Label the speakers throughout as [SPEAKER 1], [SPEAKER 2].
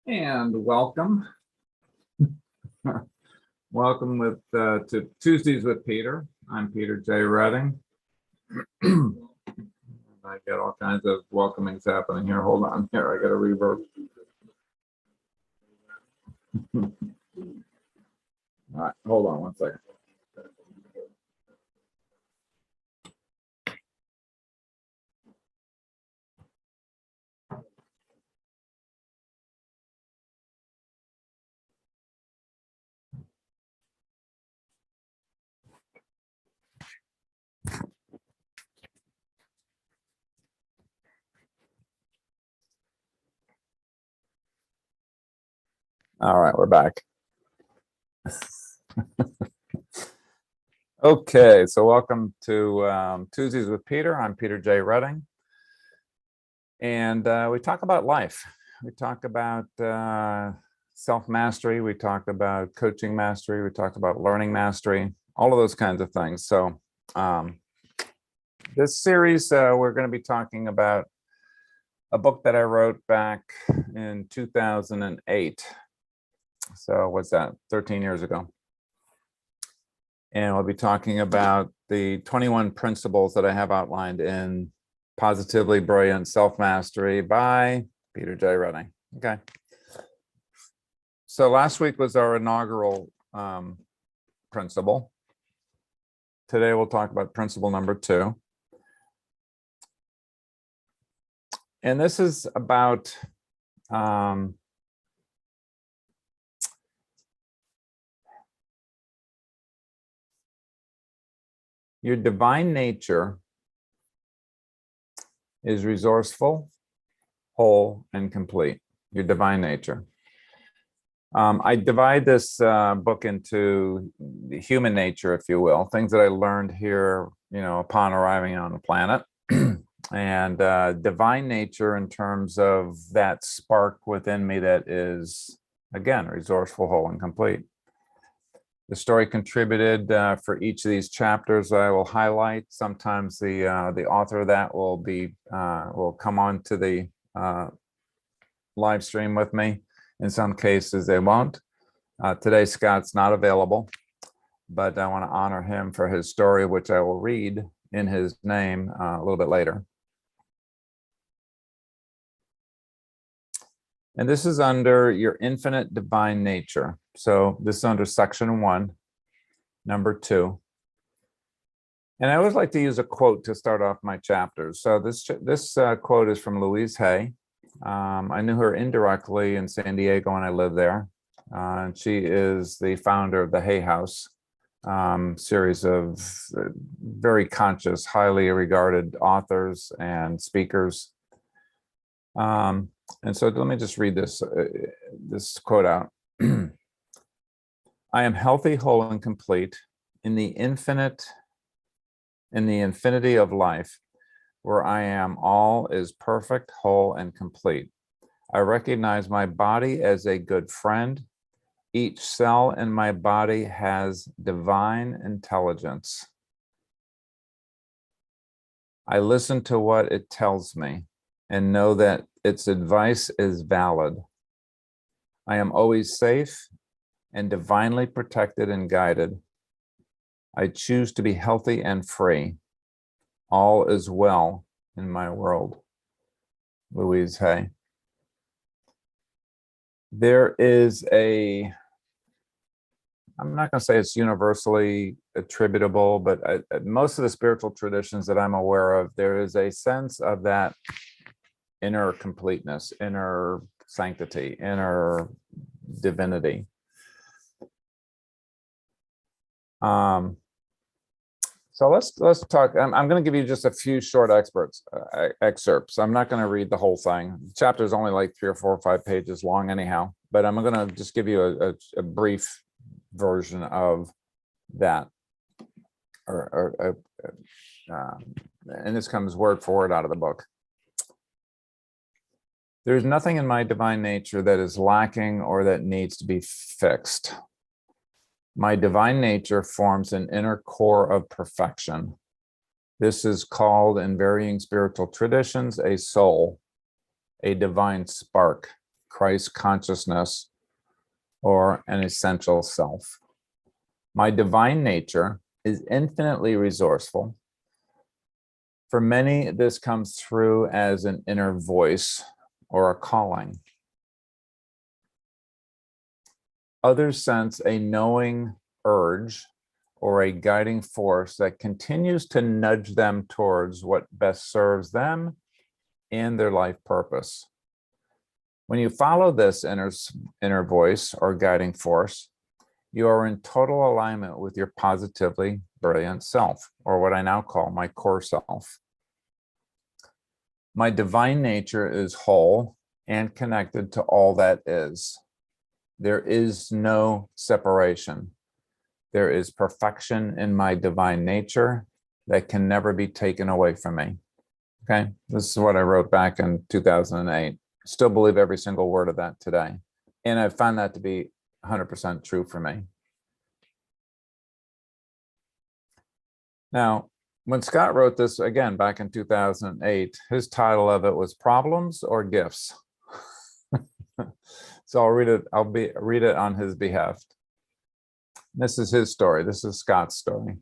[SPEAKER 1] And welcome. Welcome to Tuesdays with Peter. I'm Peter J. Redding. I get all kinds of welcomings happening here. Hold on here. I got a reverb. All right, hold on one second. All right, we're back. Okay, so welcome to Tuesdays with Peter. I'm Peter J. Redding. And we talk about life. We talk about self-mastery. We talk about coaching mastery. We talk about learning mastery, all of those kinds of things. So this series, we're going to be talking about a book that I wrote back in 2008. So what's that, 13 years ago. And we'll be talking about the 21 principles that I have outlined in Positively Brilliant Self-Mastery by Peter J. Redding. Okay. So last week was our inaugural principle. Today we'll talk about principle number 2. And this is about your divine nature is resourceful, whole, and complete. Your divine nature. I divide this book into the human nature, if you will, things that I learned here, upon arriving on the planet, and divine nature in terms of that spark within me that is, again, resourceful, whole, and complete. The story contributed for each of these chapters I will highlight. Sometimes the author of that will come on to the live stream with me. In some cases, they won't. Today, Scott's not available, but I want to honor him for his story, which I will read in his name a little bit later. And this is under your infinite divine nature. So this is under section 1, number 2. And I always like to use a quote to start off my chapters. So this quote is from Louise Hay. I knew her indirectly in San Diego when I lived there. And she is the founder of the Hay House, series of very conscious, highly regarded authors and speakers. And so let me just read this quote out. I am healthy, whole, and complete in the infinity of life, where I am all is perfect, whole, and complete. I recognize my body as a good friend. Each cell in my body has divine intelligence. I listen to what it tells me and know that its advice is valid. I am always safe and divinely protected and guided. I choose to be healthy and free. All is well in my world. Louise Hay. There is I'm not going to say it's universally attributable, but most of the spiritual traditions that I'm aware of, there is a sense of that inner completeness, inner sanctity, inner divinity. So let's talk. I'm going to give you just a few short excerpts. I'm not going to read the whole thing. The chapter is only like 3 or 4 or 5 pages long anyhow, but I'm going to just give you a brief version of that. And this comes word for word out of the book. There is nothing in my divine nature that is lacking or that needs to be fixed. My divine nature forms an inner core of perfection. This is called in varying spiritual traditions a soul, a divine spark Christ consciousness, or an essential self. My divine nature is infinitely resourceful. For many, this comes through as an inner voice or a calling. Others sense a knowing urge or a guiding force that continues to nudge them towards what best serves them and their life purpose. When you follow this inner voice or guiding force, you are in total alignment with your positively brilliant self, or what I now call my core self. My divine nature is whole and connected to all that is. There is no separation. There is perfection in my divine nature that can never be taken away from me. Okay, this is what I wrote back in 2008. Still believe every single word of that today. And I found that to be 100% true for me. Now, when Scott wrote this, again, back in 2008, his title of it was Problems or Gifts? So I'll read it on his behalf. This is his story. This is Scott's story.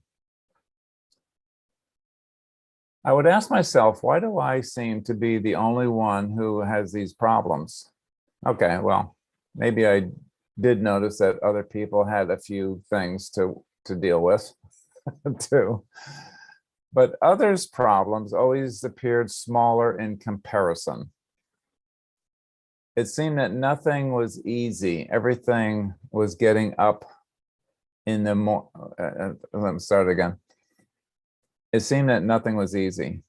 [SPEAKER 1] I would ask myself, why do I seem to be the only one who has these problems? Okay, well, maybe I did notice that other people had a few things to deal with too. But others' problems always appeared smaller in comparison. It seemed that nothing was easy. Everything was getting up in the let me start again. It seemed that nothing was easy.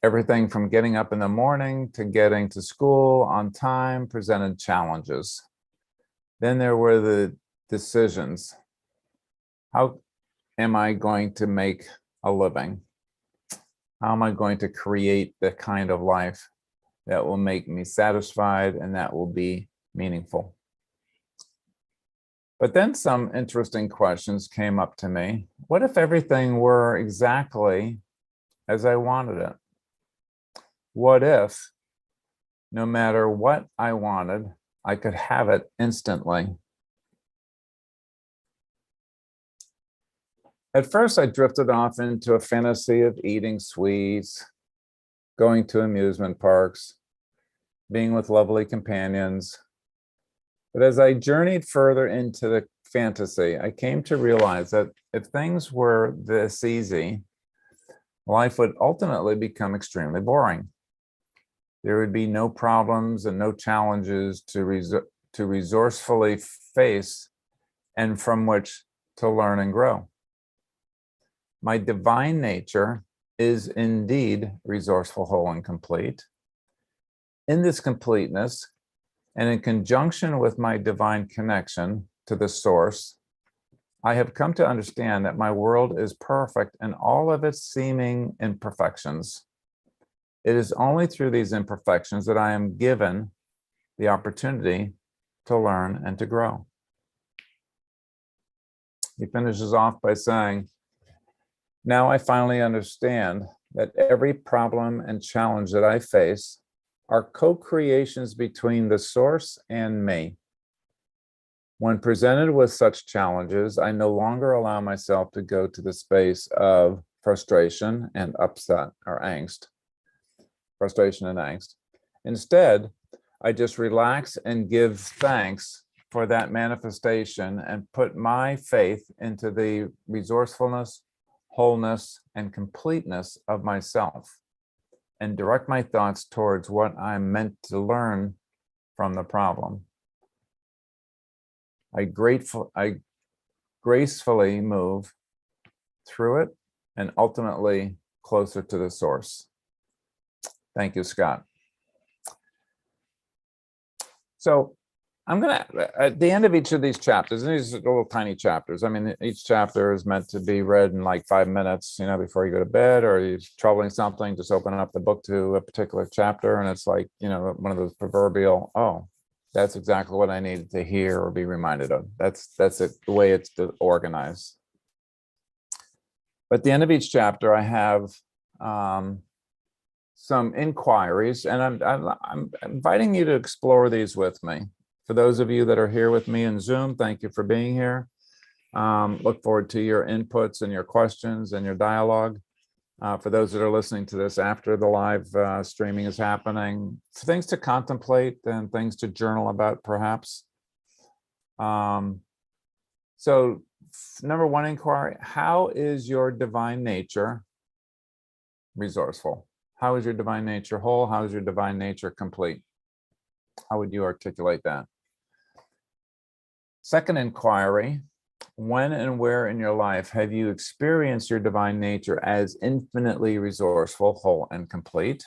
[SPEAKER 1] Everything from getting up in the morning to getting to school on time presented challenges. Then there were the decisions. How am I going to make a living? How am I going to create the kind of life that will make me satisfied and that will be meaningful? But then some interesting questions came up to me. What if everything were exactly as I wanted it? What if, no matter what I wanted, I could have it instantly? At first, I drifted off into a fantasy of eating sweets, going to amusement parks, being with lovely companions. But as I journeyed further into the fantasy, I came to realize that if things were this easy, life would ultimately become extremely boring. There would be no problems and no challenges to resourcefully face and from which to learn and grow. My divine nature is indeed resourceful, whole, and complete. In this completeness, and in conjunction with my divine connection to the source, I have come to understand that my world is perfect in all of its seeming imperfections. It is only through these imperfections that I am given the opportunity to learn and to grow. He finishes off by saying, now I finally understand that every problem and challenge that I face are co-creations between the source and me. When presented with such challenges, I no longer allow myself to go to the space of frustration and upset or angst. Frustration and angst. Instead, I just relax and give thanks for that manifestation and put my faith into the resourcefulness, wholeness, and completeness of myself, and direct my thoughts towards what I'm meant to learn from the problem. I gracefully move through it and ultimately closer to the source. Thank you, Scott. So I'm going to, at the end of each of these chapters, and these are little tiny chapters. I mean, each chapter is meant to be read in like 5 minutes, you know, before you go to bed, or you're troubling something, just open up the book to a particular chapter. And it's like, you know, one of those proverbial, oh, that's exactly what I needed to hear or be reminded of. That's it, the way it's organized. But at the end of each chapter, I have some inquiries, and I'm inviting you to explore these with me. For those of you that are here with me in Zoom, thank you for being here. Look forward to your inputs and your questions and your dialogue. For those that are listening to this after the live streaming is happening, things to contemplate and things to journal about, perhaps. So number one inquiry, how is your divine nature resourceful? How is your divine nature whole? How is your divine nature complete? How would you articulate that? Second inquiry, when and where in your life have you experienced your divine nature as infinitely resourceful, whole, and complete?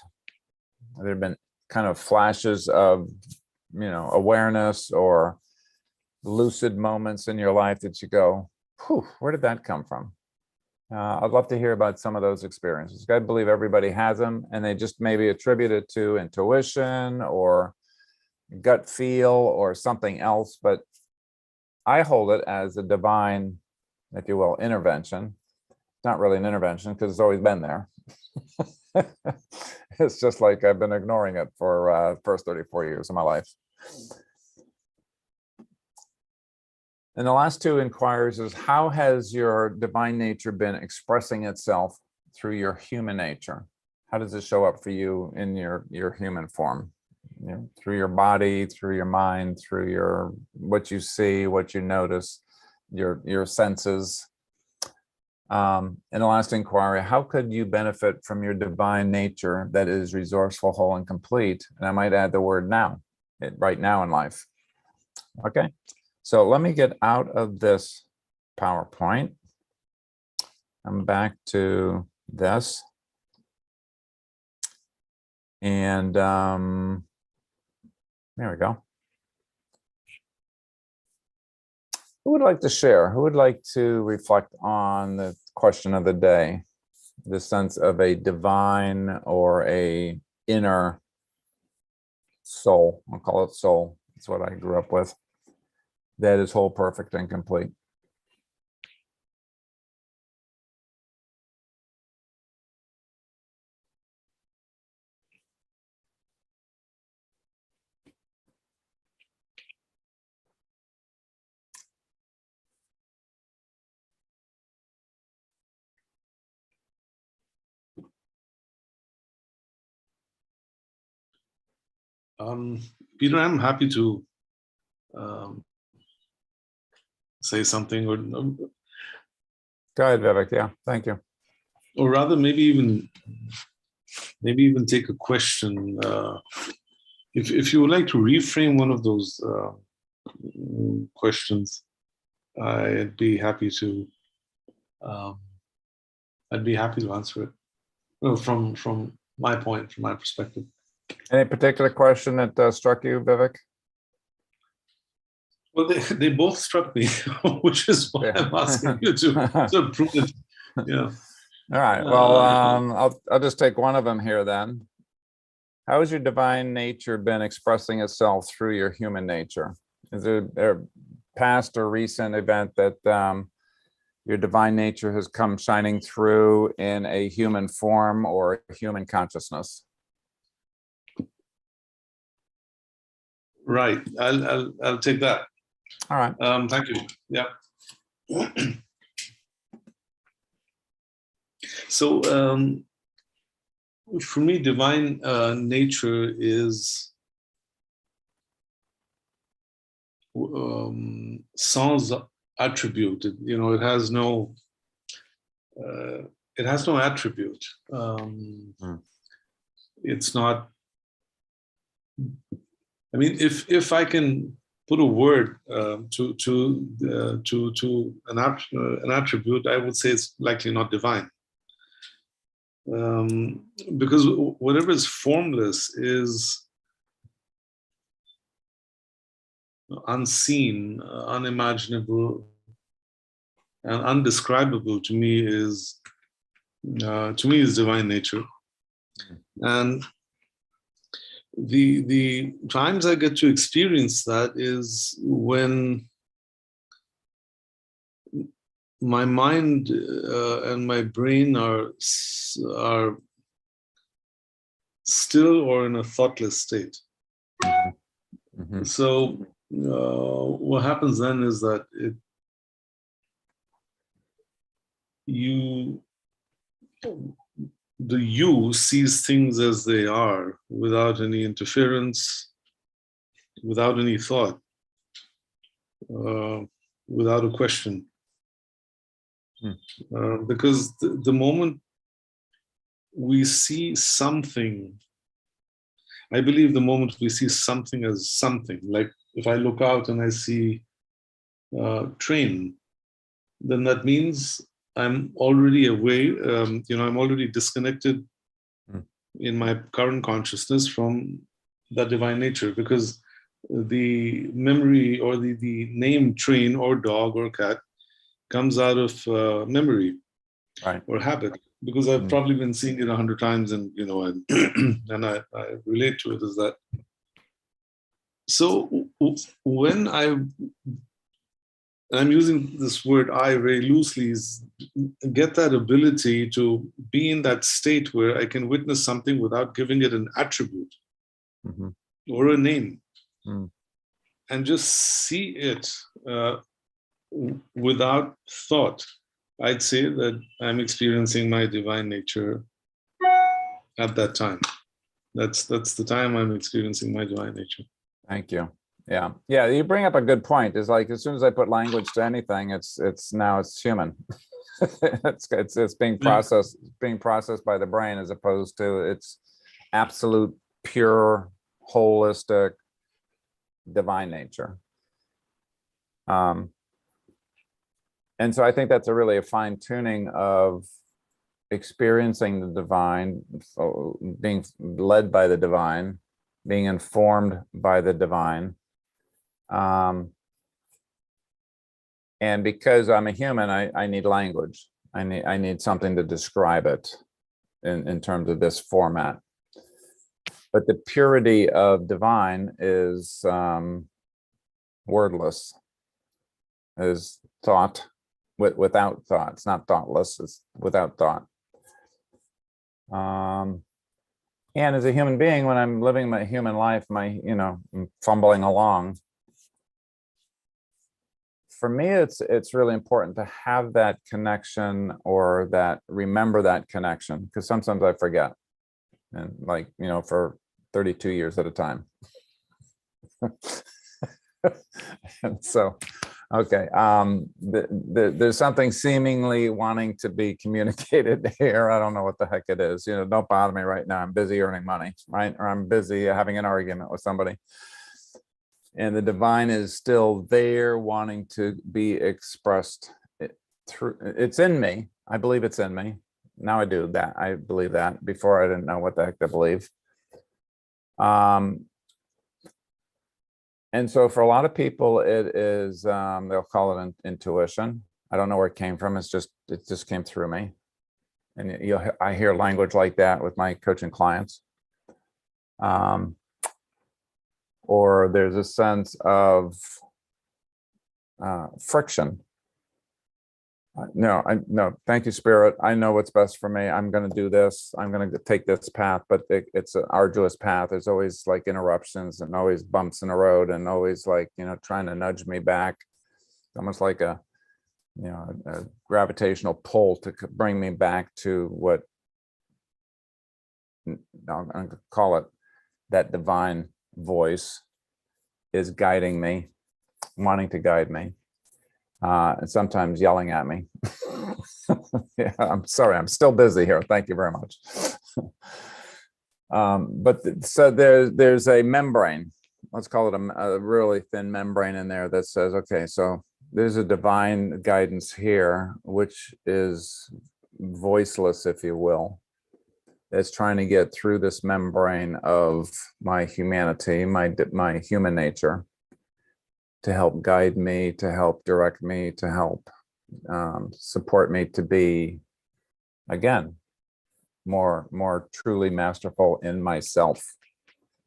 [SPEAKER 1] Have there been kind of flashes of, awareness or lucid moments in your life that you go, whew, where did that come from? I'd love to hear about some of those experiences. I believe everybody has them, and they just maybe attribute it to intuition or gut feel or something else, but I hold it as a divine, if you will, intervention. It's not really an intervention because it's always been there. It's just like I've been ignoring it for the first 34 years of my life. And the last two inquiries is, how has your divine nature been expressing itself through your human nature? How does it show up for you in your human form? Through your body, through your mind, through your what you see, what you notice, your senses. In the last inquiry, how could you benefit from your divine nature that is resourceful, whole, and complete? And I might add the word now, right now in life. Okay, so let me get out of this PowerPoint. I'm back to this. And there we go. Who would like to share? Who would like to reflect on the question of the day? The sense of a divine or a inner soul. I'll call it soul. That's what I grew up with. That is whole, perfect, and complete.
[SPEAKER 2] Peter, I'm happy to say something, or
[SPEAKER 1] Go ahead, Vivek. Yeah, thank you.
[SPEAKER 2] Or rather, maybe even take a question. If you would like to reframe one of those questions, I'd be happy to. I'd be happy to answer it. Well, from my point, from my perspective.
[SPEAKER 1] Any particular question that struck you, Vivek?
[SPEAKER 2] Well, they both struck me, which is why I'm asking you to prove it. Yeah.
[SPEAKER 1] All right. Well, I'll just take one of them here then. How has your divine nature been expressing itself through your human nature? Is there a past or recent event that your divine nature has come shining through in a human form or human consciousness?
[SPEAKER 2] Right. I'll take that.
[SPEAKER 1] All right.
[SPEAKER 2] Thank you. Yeah. So for me, divine nature is sans attribute. It has no attribute. It's not. I mean, if I can put a word to an attribute, I would say it's likely not divine. Because whatever is formless is unseen, unimaginable, and undescribable. To me is divine nature. And the times I get to experience that is when my mind and my brain are still or in a thoughtless state.
[SPEAKER 1] Mhm.
[SPEAKER 2] So what happens then is that the you sees things as they are without any interference, without any thought, without a question. Because the moment we see something, I believe the moment we see something as something, like if I look out and I see a train, then that means I'm already away, I'm already disconnected in my current consciousness from that divine nature, because the memory or the name train or dog or cat comes out of memory,
[SPEAKER 1] Right.
[SPEAKER 2] or habit, because I've probably been seeing it 100 times, and and I relate to it as that. So when I'm using this word "I" very loosely, is get that ability to be in that state where I can witness something without giving it an attribute or a name, and just see it without thought. I'd say that I'm experiencing my divine nature at that time. That's the time I'm experiencing my divine nature.
[SPEAKER 1] Thank you. Yeah. Yeah. You bring up a good point. Is like, as soon as I put language to anything, it's human. it's being processed by the brain, as opposed to its absolute, pure, holistic, divine nature. And so I think that's really a fine tuning of experiencing the divine, being led by the divine, being informed by the divine. And because I'm a human, I need language. I need something to describe it in terms of this format. But the purity of divine is wordless, is thought without thought. It's not thoughtless, it's without thought. And as a human being, when I'm living my human life, I'm fumbling along. For me, it's really important to have that connection, or remember that connection, because sometimes I forget, and for 32 years at a time. And so, okay, there's something seemingly wanting to be communicated here. I don't know what the heck it is. Don't bother me right now. I'm busy earning money, right? Or I'm busy having an argument with somebody. And the divine is still there, wanting to be expressed through. It's in me. I believe it's in me. Now I do that. I believe that. Before I didn't know what the heck to believe. And so for a lot of people, it is, they'll call it intuition. I don't know where it came from. It just came through me. And I hear language like that with my coaching clients. Or there's a sense of friction. No, thank you, Spirit. I know what's best for me. I'm going to do this. I'm going to take this path, but it's an arduous path. There's always like interruptions and always bumps in the road, and always trying to nudge me back. Almost like a gravitational pull to bring me back to what I'm going to call it, that divine voice is guiding me, wanting to guide me. And sometimes yelling at me. Yeah, I'm sorry, I'm still busy here. Thank you very much. So there's a membrane. Let's call it a really thin membrane in there that says, okay, so there's a divine guidance here, which is voiceless, if you will. It's trying to get through this membrane of my humanity, my human nature, to help guide me, to help direct me, to help support me to be, again, more truly masterful in myself,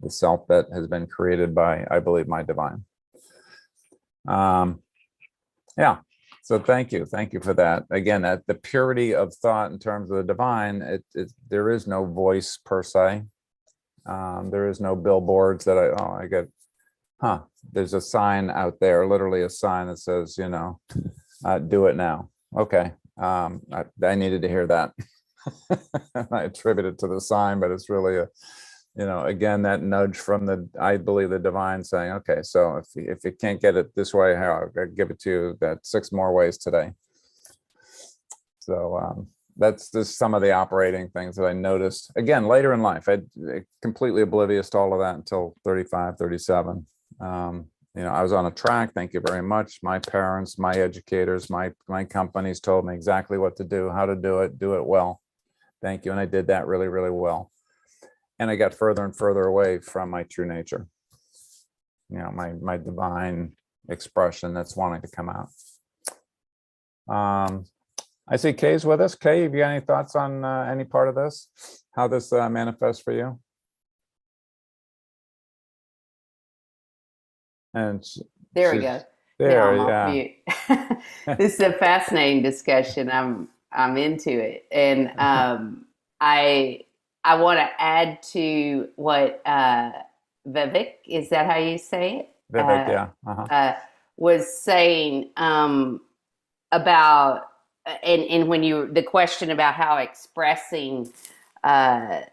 [SPEAKER 1] the self that has been created by, I believe, my divine. Yeah, so thank you for that. Again, at the purity of thought in terms of the divine, there is no voice per se. There is no billboards that I get, there's a sign out there, literally a sign that says, do it now. Okay. I needed to hear that. I attribute it to the sign, but it's really again, that nudge from I believe the divine saying, okay, so if you can't get it this way, I'll give it to you that 6 more ways today. So that's just some of the operating things that I noticed again later in life. I completely oblivious to all of that until 35, 37. I was on a track. Thank you very much. My parents, my educators, my companies told me exactly what to do, how to do it well. Thank you. And I did that really, really well. And I got further and further away from my true nature, my divine expression that's wanting to come out. I see Kay's with us. Kay, have you got any thoughts on any part of this? How this manifests for you? And
[SPEAKER 3] there we go.
[SPEAKER 1] There,
[SPEAKER 3] now I'm
[SPEAKER 1] yeah.
[SPEAKER 3] off mute. This is a fascinating discussion. I'm into it, and I want to add to what Vivek, is that how you say it?
[SPEAKER 1] Vivek, yeah.
[SPEAKER 3] Was saying about, and when the question about how expressing the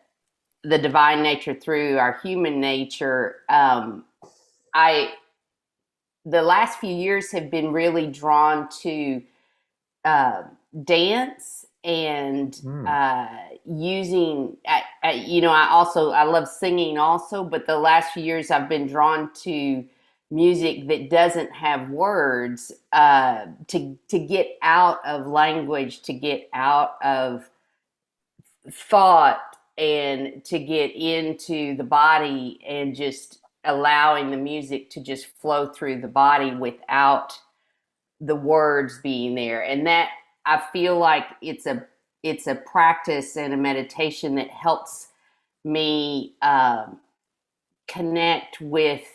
[SPEAKER 3] divine nature through our human nature, the last few years have been really drawn to dance and using, I love singing also, but the last few years I've been drawn to music that doesn't have words, to get out of language, to get out of thought, and to get into the body, and just allowing the music to just flow through the body without the words being there. And that, I feel like it's a practice and a meditation that helps me connect with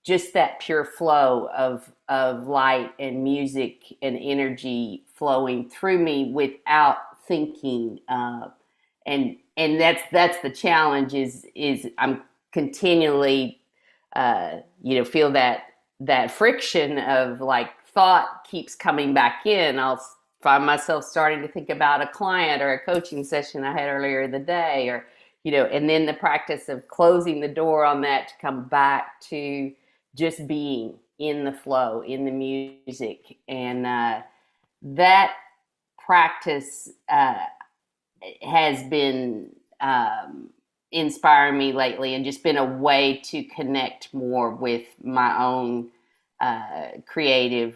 [SPEAKER 3] just that pure flow of light and music and energy flowing through me without thinking. And that's the challenge, is I'm continually feel that friction of like thought keeps coming back in. I'll find myself starting to think about a client or a coaching session I had earlier in the day, or and then the practice of closing the door on that to come back to just being in the flow, in the music. And that practice has been inspiring me lately, and just been a way to connect more with my own creative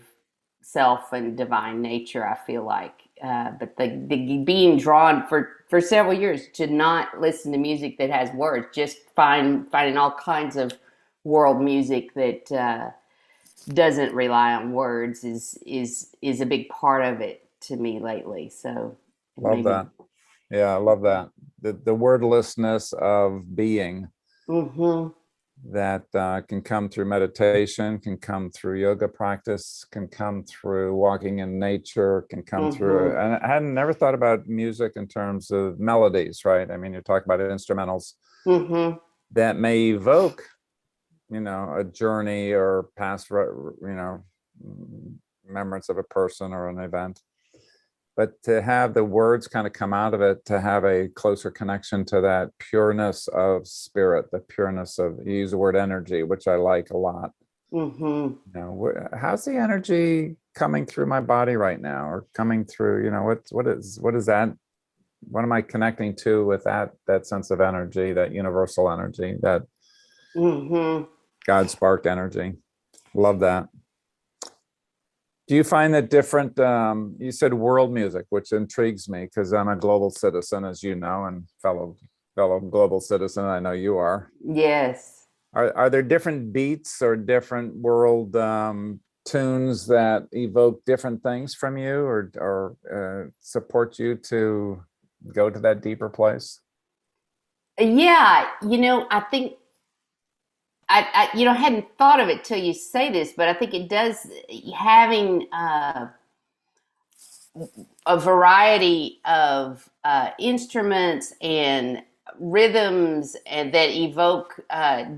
[SPEAKER 3] self and divine nature, I feel like. But the being drawn for several years to not listen to music that has words, just finding all kinds of world music that doesn't rely on words is a big part of it to me lately. So
[SPEAKER 1] love that. Yeah, I love that. The wordlessness of being.
[SPEAKER 3] Mm-hmm.
[SPEAKER 1] That can come through meditation, can come through yoga practice, can come through walking in nature, can come through. And I hadn't never thought about music in terms of melodies, right? I mean, you're talking about instrumentals that may evoke, a journey or past, remembrance of a person or an event. But to have the words kind of come out of it, to have a closer connection to that pureness of spirit, the pureness of, you use the word energy, which I like a lot. How's the energy coming through my body right now, or coming through, what is that? What am I connecting to with that sense of energy, that universal energy, that God sparked energy? Love that. Do you find that different, you said world music, which intrigues me because I'm a global citizen, as you know, and fellow global citizen, I know you are.
[SPEAKER 3] Yes.
[SPEAKER 1] Are there different beats or different world tunes that evoke different things from you, or support you to go to that deeper place?
[SPEAKER 3] Yeah, I think I hadn't thought of it till you say this, but I think it does, having a variety of instruments and rhythms and that evoke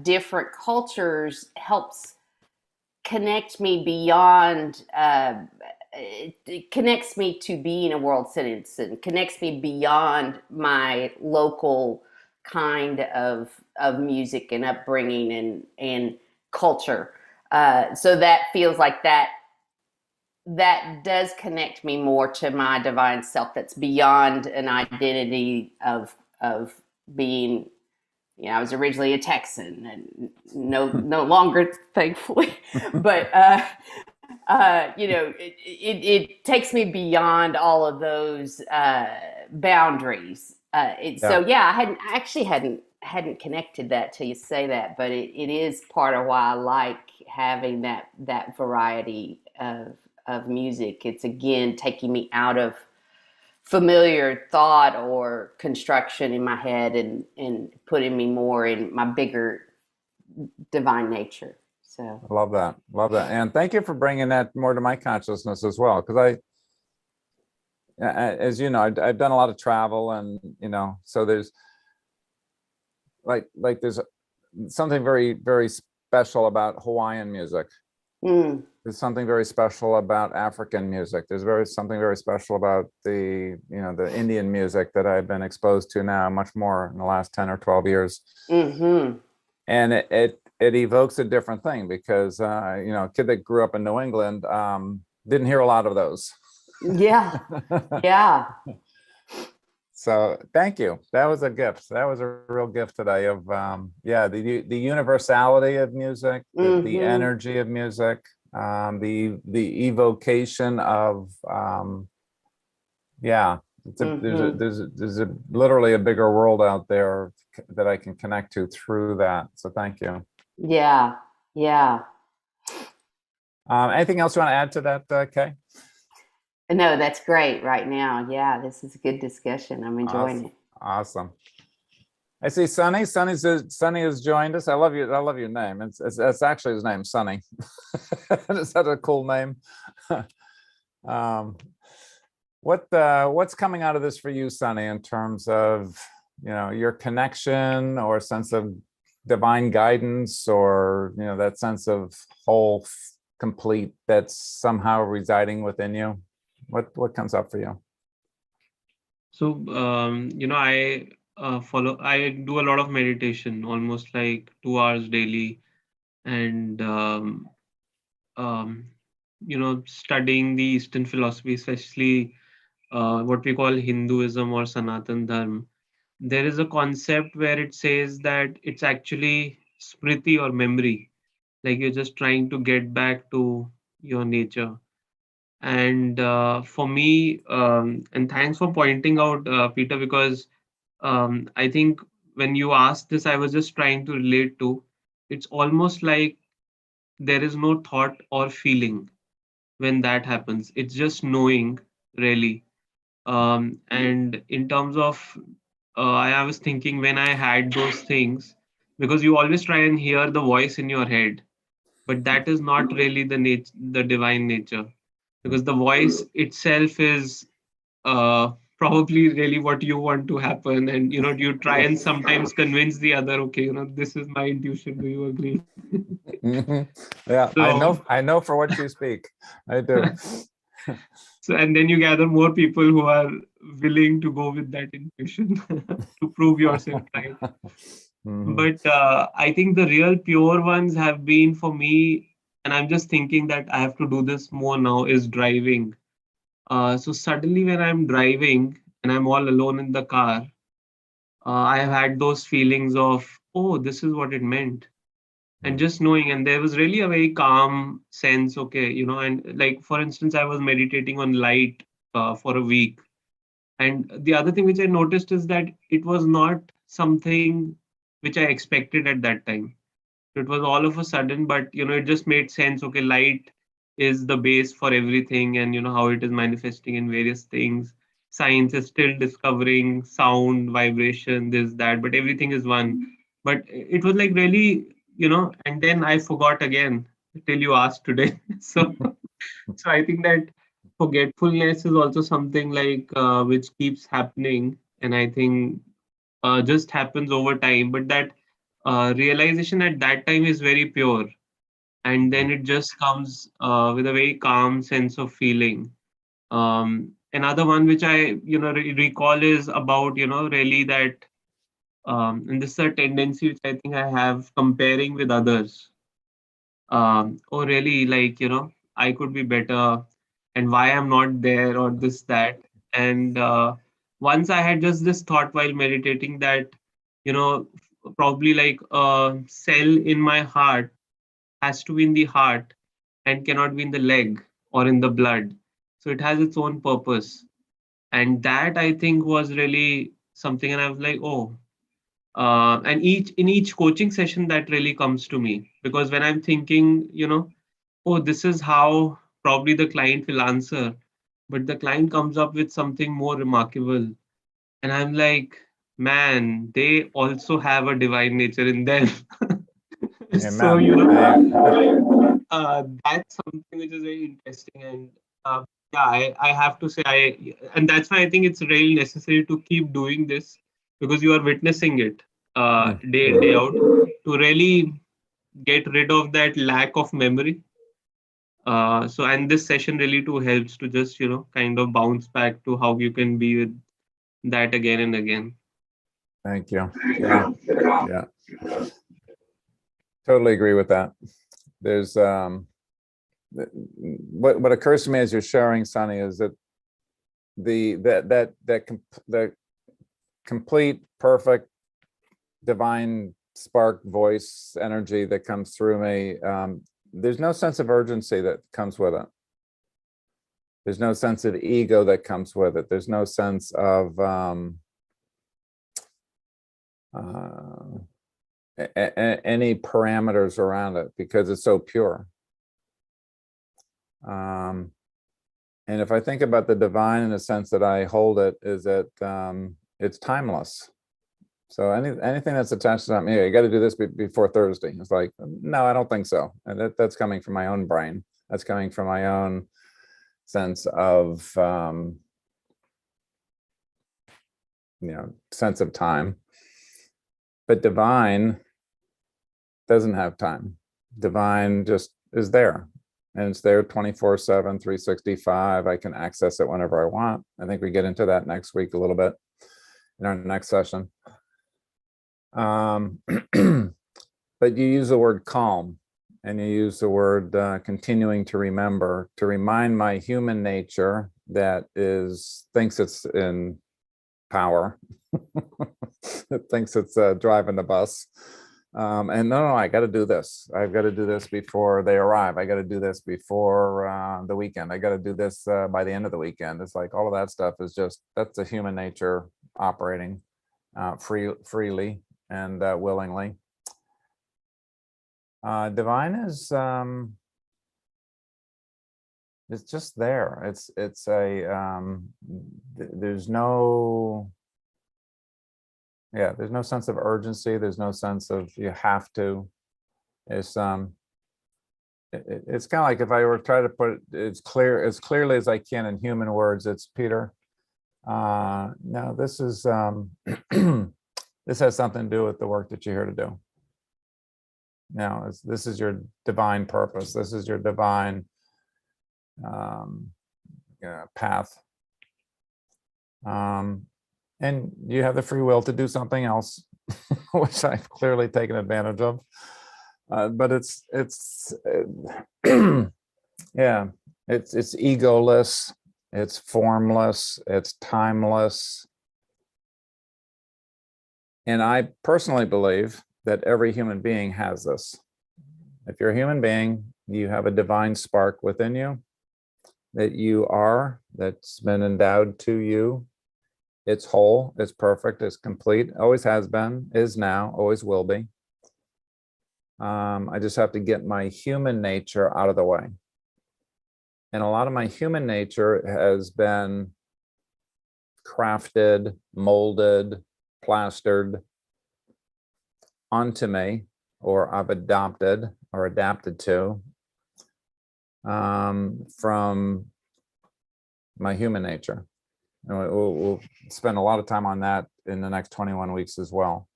[SPEAKER 3] different cultures helps connect me beyond. It connects me to being a world citizen. Connects me beyond my local kind of music and upbringing and culture. So that feels like that does connect me more to my divine self. That's beyond an identity of being. You know, I was originally a Texan, and no longer, thankfully. But you know, it takes me beyond all of those boundaries. So yeah, I actually hadn't connected that till you say that, but it is part of why I like having that variety of music. It's again taking me out of familiar thought or construction in my head and putting me more in my bigger divine nature. So
[SPEAKER 1] Love that. And thank you for bringing that more to my consciousness as well. Because as you know, I've done a lot of travel, and, you know, so there's like there's something very, very special about Hawaiian music. There's something very special about African music. There's something very special about the Indian music that I've been exposed to now much more in the last 10 or 12 years.
[SPEAKER 3] Mm-hmm.
[SPEAKER 1] And it evokes a different thing, because a kid that grew up in New England didn't hear a lot of those.
[SPEAKER 3] Yeah. Yeah.
[SPEAKER 1] So thank you. That was a gift. That was a real gift today of the universality of music, the energy of music, the evocation of there's literally a bigger world out there that I can connect to through that. So thank you.
[SPEAKER 3] Yeah.
[SPEAKER 1] Anything else you want to add to that, Kay?
[SPEAKER 3] No, that's great right now. Yeah, this is a good discussion. I'm enjoying it.
[SPEAKER 1] Awesome. I see Sunny. Sunny has joined us. I love your name. It's actually his name, Sunny. It's such a cool name. What's coming out of this for you, Sunny, in terms of your connection or sense of divine guidance, or that sense of whole, complete that's somehow residing within you? What comes up for you?
[SPEAKER 4] So I do a lot of meditation, almost like 2 hours daily, and studying the Eastern philosophy, especially what we call Hinduism or Sanatan Dharma. There is a concept where it says that it's actually smriti or memory, like you're just trying to get back to your nature. And for me, and thanks for pointing out, Peter, because I think when you asked this, I was just trying to relate to. It's almost like there is no thought or feeling when that happens. It's just knowing, really. And in terms of, I was thinking when I had those things, because you always try and hear the voice in your head, but that is not really the divine nature, because the voice itself is probably really what you want to happen, and you try and sometimes convince the other, okay, this is my intuition, do you agree?
[SPEAKER 1] Yeah,
[SPEAKER 4] So,
[SPEAKER 1] I know for what you speak. I do.
[SPEAKER 4] So, and then you gather more people who are willing to go with that intuition to prove yourself right. But I think the real pure ones have been for me, and I'm just thinking that I have to do this more now, is driving. So suddenly when I'm driving and I'm all alone in the car, I have had those feelings of, oh, this is what it meant. And just knowing, and there was really a very calm sense, okay, and like, for instance, I was meditating on light for a week. And the other thing which I noticed is that it was not something which I expected at that time. It was all of a sudden, but it just made sense. Okay, light is the base for everything, and how it is manifesting in various things. Science is still discovering sound, vibration, this, that, but everything is one. But it was like really, and then I forgot again till you asked today. So I think that forgetfulness is also something like which keeps happening, and I think just happens over time, but that realization at that time is very pure, and then it just comes with a very calm sense of feeling. Another one which I recall is about really that, and this is a tendency which I think I have, comparing with others. Oh really, like I could be better, and why I'm not there, or this that. And once I had just this thought while meditating that probably like a cell in my heart has to be in the heart and cannot be in the leg or in the blood. So it has its own purpose. And that I think was really something. And I was like, oh, and each coaching session that really comes to me, because when I'm thinking, oh, this is how probably the client will answer, but the client comes up with something more remarkable. And I'm like, man, they also have a divine nature in them. So, that's something which is very interesting. And yeah, I have to say, and that's why I think it's really necessary to keep doing this, because you are witnessing it day in, day out, to really get rid of that lack of memory. So, and this session really too helps to just, kind of bounce back to how you can be with that again and again.
[SPEAKER 1] Thank you. Yeah. Yeah. Totally agree with that. There's what occurs to me as you're sharing, Sunny, is that the complete, perfect, divine spark voice energy that comes through me. There's no sense of urgency that comes with it. There's no sense of ego that comes with it. There's no sense of any parameters around it, because it's so pure. And if I think about the divine in the sense that I hold it, is that it's timeless. So anything that's attached to something, you got to do this before Thursday. It's like, no, I don't think so. And that's coming from my own brain. That's coming from my own sense of, sense of time. But divine doesn't have time. Divine just is there. And it's there 24/7, 365. I can access it whenever I want. I think we get into that next week a little bit in our next session. But you use the word calm, and you use the word continuing to remember, to remind my human nature that thinks it's in power, that thinks it's driving the bus. And no, I got to do this. I've got to do this before they arrive. I got to do this before the weekend. I got to do this by the end of the weekend. It's like all of that stuff is that's a human nature operating freely and willingly. Divine is it's just there. It's a there's no sense of urgency. There's no sense of you have to. It's it's kind of like, if I were to try to put it as clearly as I can in human words, it's Peter. No, this is this has something to do with the work that you're here to do. Now, this is your divine purpose. This is your divine path. And you have the free will to do something else, which I've clearly taken advantage of. But it's yeah, it's egoless, it's formless, it's timeless. And I personally believe that every human being has this. If you're a human being, you have a divine spark within you that's been endowed to you. It's whole, it's perfect, it's complete, always has been, is now, always will be. I just have to get my human nature out of the way. And a lot of my human nature has been crafted, molded, plastered onto me, or I've adopted or adapted to from my human nature. And we'll spend a lot of time on that in the next 21 weeks as well.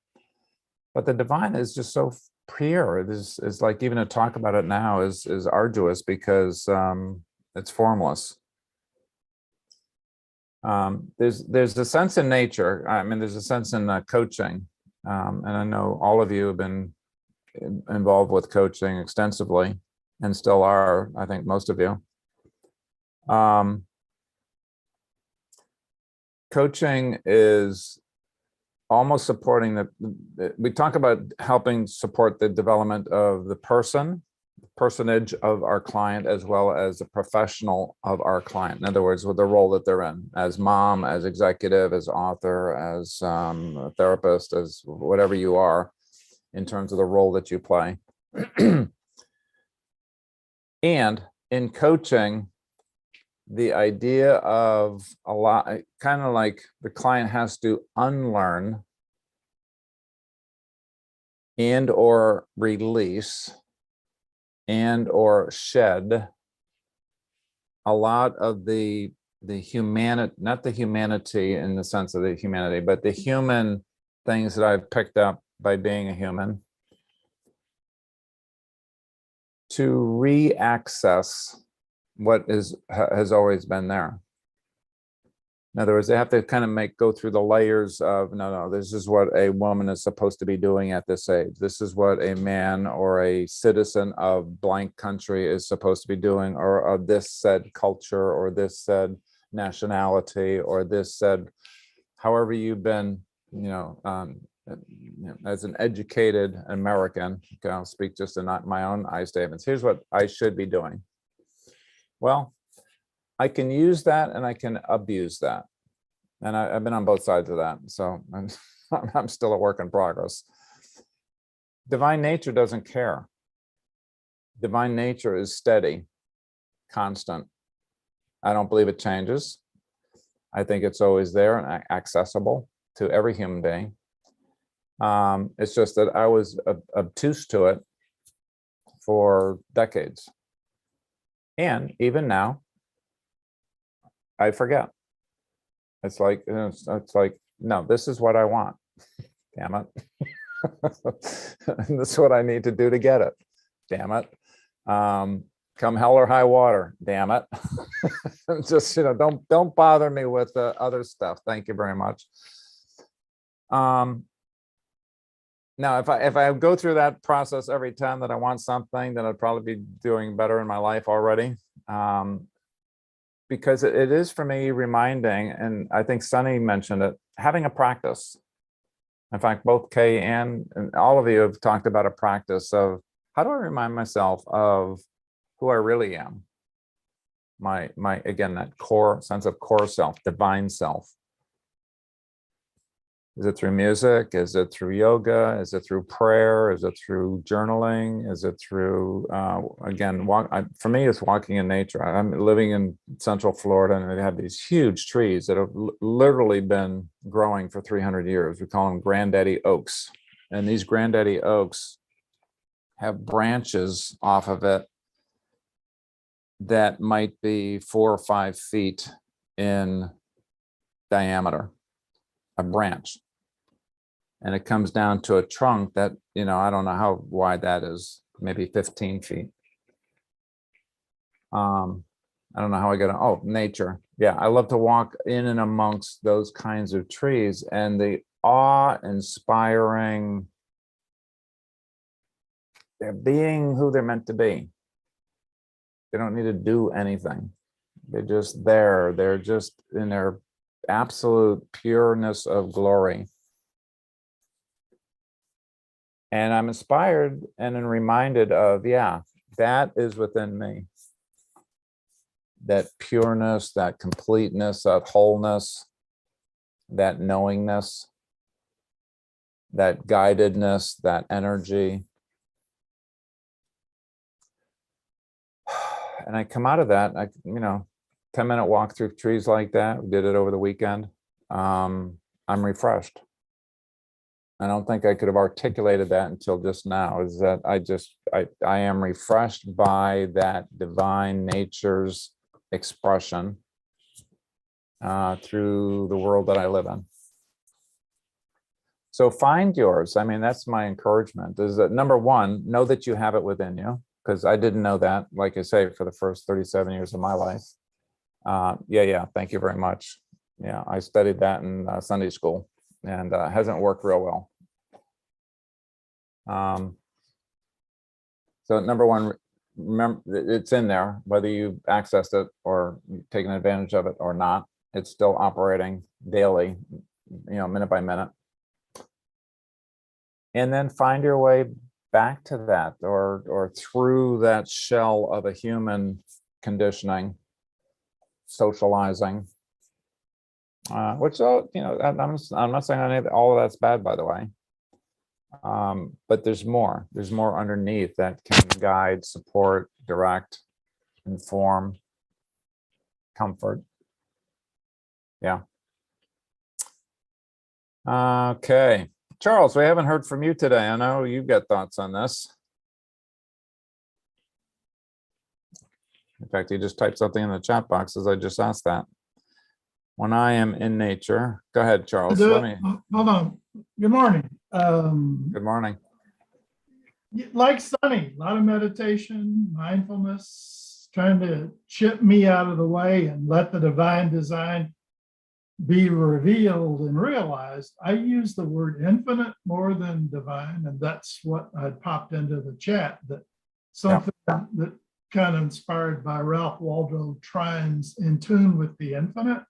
[SPEAKER 1] But the divine is just so pure. It's like even to talk about it now is arduous because it's formless. There's a sense in nature. I mean, there's a sense in coaching, and I know all of you have been involved with coaching extensively, and still are. I think most of you. Coaching is almost supporting we talk about helping support the development of the personage of our client, as well as the professional of our client. In other words, with the role that they're in, as mom, as executive, as author, as a therapist, as whatever you are, in terms of the role that you play. And in coaching, the idea of a lot, kind of like the client has to unlearn and or release and or shed a lot of the humanity, not the humanity in the sense of the humanity, but the human things that I've picked up by being a human, to re-access what has always been there. In other words, they have to kind of go through the layers of, no, this is what a woman is supposed to be doing at this age. This is what a man or a citizen of blank country is supposed to be doing, or of this said culture, or this said nationality, or this said, however you've been, as an educated American, I'll speak just in my own I statements. Here's what I should be doing. Well, I can use that and I can abuse that. And I've been on both sides of that. So I'm still a work in progress. Divine nature doesn't care. Divine nature is steady, constant. I don't believe it changes. I think it's always there and accessible to every human being. It's just that I was obtuse to it for decades. And even now, I forget. It's like, no, this is what I want. Damn it. This is what I need to do to get it. Damn it. Come hell or high water. Damn it. Just, don't bother me with the other stuff. Thank you very much. Now, if I go through that process every time that I want something, then I'd probably be doing better in my life already. Because it is for me reminding, and I think Sunny mentioned it, having a practice. In fact, both Kay and all of you have talked about a practice of how do I remind myself of who I really am? My again, that core sense of core self, divine self. Is it through music? Is it through yoga? Is it through prayer? Is it through journaling? Is it through, again, for me, it's walking in nature. I'm living in Central Florida, and they have these huge trees that have literally been growing for 300 years. We call them granddaddy oaks. And these granddaddy oaks have branches off of it that might be 4 or 5 feet in diameter, a branch. And it comes down to a trunk that, I don't know how wide that is, maybe 15 feet. I don't know how I got nature. Yeah, I love to walk in and amongst those kinds of trees, and the awe-inspiring, they're being who they're meant to be. They don't need to do anything. They're just there. They're just in their absolute pureness of glory. And I'm inspired and reminded of, yeah, that is within me. That pureness, that completeness, that wholeness, that knowingness, that guidedness, that energy. And I come out of that, 10-minute walk through trees like that. We did it over the weekend. I'm refreshed. I don't think I could have articulated that until just now, is that I am refreshed by that divine nature's expression. through the world that I live in. So find yours. I mean, that's my encouragement, is that number one, know that you have it within you, because I didn't know that, like I say, for the first 37 years of my life. Yeah, thank you very much. Yeah, I studied that in Sunday school, and hasn't worked real well. So number one, remember, it's in there, whether you accessed it or taken advantage of it or not, it's still operating daily, minute by minute. And then find your way back to that, or through that shell of a human conditioning, socializing, which, I'm not saying all of that's bad, by the way. But there's more underneath that can guide, support, direct, inform, comfort. Yeah. Okay. Charles, we haven't heard from you today. I know you've got thoughts on this. In fact, you just typed something in the chat box as I just asked that. When I am in nature. Go ahead, Charles.
[SPEAKER 5] Hold on. Good morning.
[SPEAKER 1] Good morning.
[SPEAKER 5] Like Sunny, a lot of meditation, mindfulness, trying to chip me out of the way and let the divine design be revealed and realized. I use the word infinite more than divine, and that's what I popped into the chat, that something that kind of inspired by Ralph Waldo Trine's In Tune with the Infinite.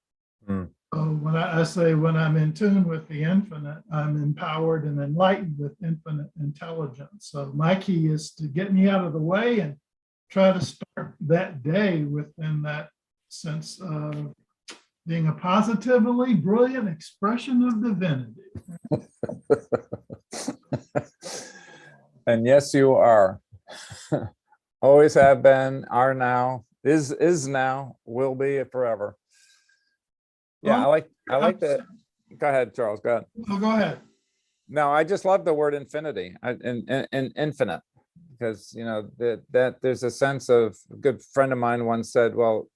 [SPEAKER 5] When I say when I'm in tune with the infinite, I'm empowered and enlightened with infinite intelligence. So my key is to get me out of the way and try to start that day within that sense of being a positively brilliant expression of divinity.
[SPEAKER 1] And yes, you are. Always have been, are now, is now, will be forever. Yeah, I like that. Go ahead, Charles. Go ahead.
[SPEAKER 5] Oh, go ahead.
[SPEAKER 1] No, I just love the word infinity and infinite, because that there's a sense of, a good friend of mine once said, well,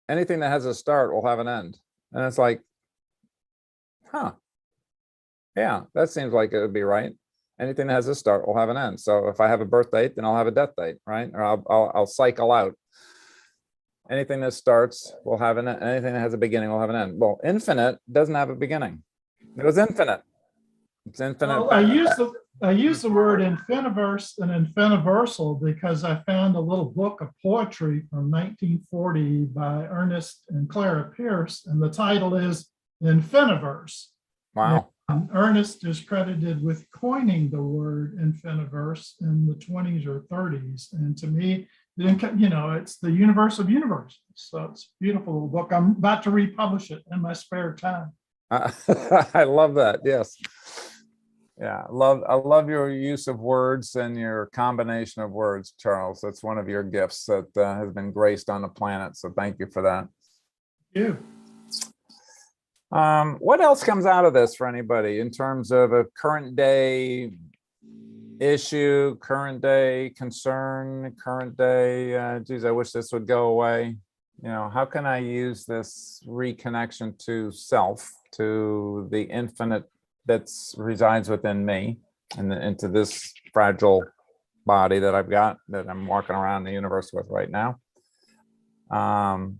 [SPEAKER 1] anything that has a start will have an end. And it's like, yeah, that seems like it would be right. Anything that has a start will have an end. So if I have a birth date, then I'll have a death date, right? Or I'll cycle out. Anything that starts will have an end. Anything that has a beginning will have an end. Well, infinite doesn't have a beginning. It was infinite. It's infinite.
[SPEAKER 5] Well, I use the word infiniverse and infiniversal because I found a little book of poetry from 1940 by Ernest and Clara Pierce, and the title is Infiniverse.
[SPEAKER 1] Wow.
[SPEAKER 5] And Ernest is credited with coining the word infiniverse in the 20s or 30s, and to me, it's the universe of universes. So it's a beautiful little book. I'm about to republish it in my spare time.
[SPEAKER 1] I love that. Yes. Yeah. I love your use of words and your combination of words, Charles. That's one of your gifts that has been graced on the planet. So thank you for that.
[SPEAKER 5] Thank you.
[SPEAKER 1] What else comes out of this for anybody in terms of a current day issue, current day concern, current day, geez, I wish this would go away. How can I use this reconnection to self, to the infinite that resides within me, and into this fragile body that I've got, that I'm walking around the universe with right now? How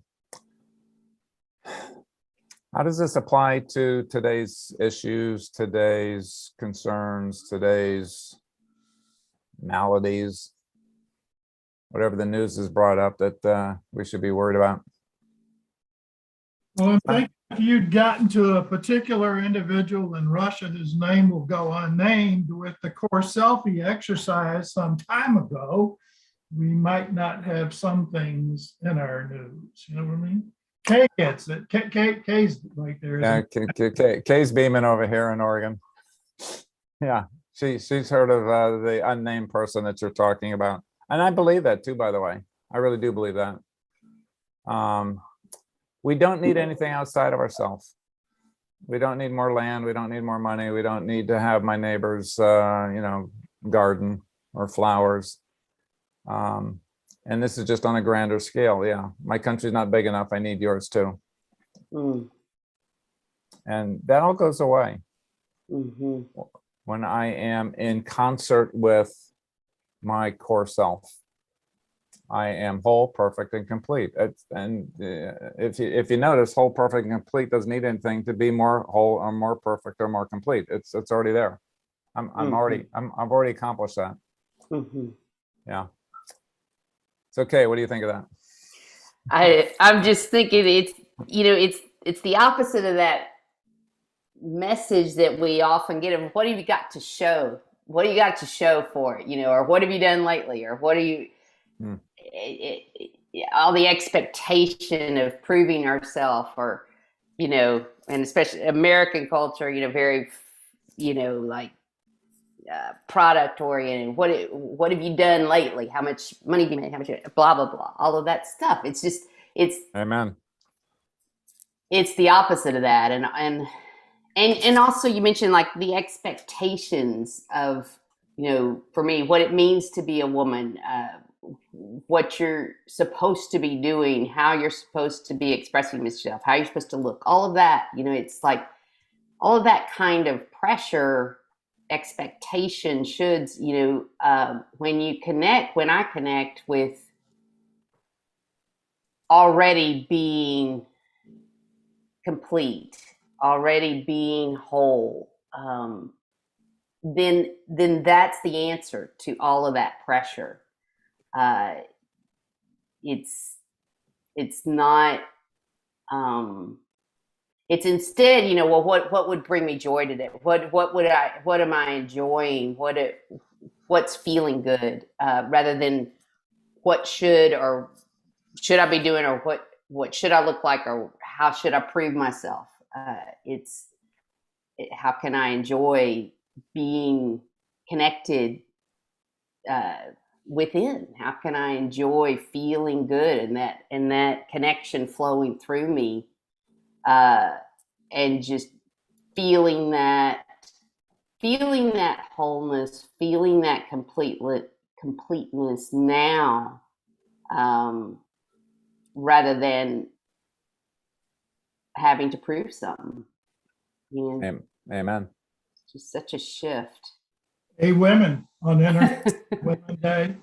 [SPEAKER 1] does this apply to today's issues, today's concerns, today's maladies, whatever the news has brought up that we should be worried about?
[SPEAKER 5] Well, I think if you'd gotten to a particular individual in Russia whose name will go unnamed with the CoreSELFie exercise some time ago, we might not have some things in our news. You know what I mean? Kay gets it. Kay's right there.
[SPEAKER 1] Yeah, Kay's beaming over here in Oregon. Yeah, she's heard of the unnamed person that you're talking about, and I believe that too. By the way, I really do believe that. We don't need anything outside of ourselves. We don't need more land. We don't need more money. We don't need to have my neighbor's, garden or flowers. And this is just on a grander scale. Yeah, my country's not big enough. I need yours too. And that all goes away
[SPEAKER 3] Mm-hmm.
[SPEAKER 1] when I am in concert with my core self. I am whole, perfect, and complete. If you notice, whole, perfect, and complete doesn't need anything to be more whole or more perfect or more complete. It's already there. I've already accomplished that.
[SPEAKER 3] Mm-hmm.
[SPEAKER 1] Yeah. It's okay. What do you think of that?
[SPEAKER 3] I'm just thinking it's the opposite of that message that we often get of what have you got to show? What do you got to show for it? Or what have you done lately? Or what are you, all the expectation of proving ourselves, or, and especially American culture, very, like product oriented. What have you done lately? How much money have you made? How much, blah, blah, blah, all of that stuff. It's just,
[SPEAKER 1] Amen.
[SPEAKER 3] It's the opposite of that. And also you mentioned like the expectations of, for me, what it means to be a woman, what you're supposed to be doing, how you're supposed to be expressing yourself, how you're supposed to look, all of that, it's like all of that kind of pressure, expectation, shoulds, when I connect with already being complete, already being whole, then that's the answer to all of that pressure. It's not. It's instead, well, what would bring me joy today? What am I enjoying? What's feeling good? Rather than what should I be doing, or what should I look like, or how should I prove myself? How can I enjoy being connected within? How can I enjoy feeling good and that connection flowing through me, and just feeling that wholeness, feeling that completeness now, rather than having to prove something.
[SPEAKER 1] Amen.
[SPEAKER 3] It's just such a shift.
[SPEAKER 5] Hey, women on Women's Day.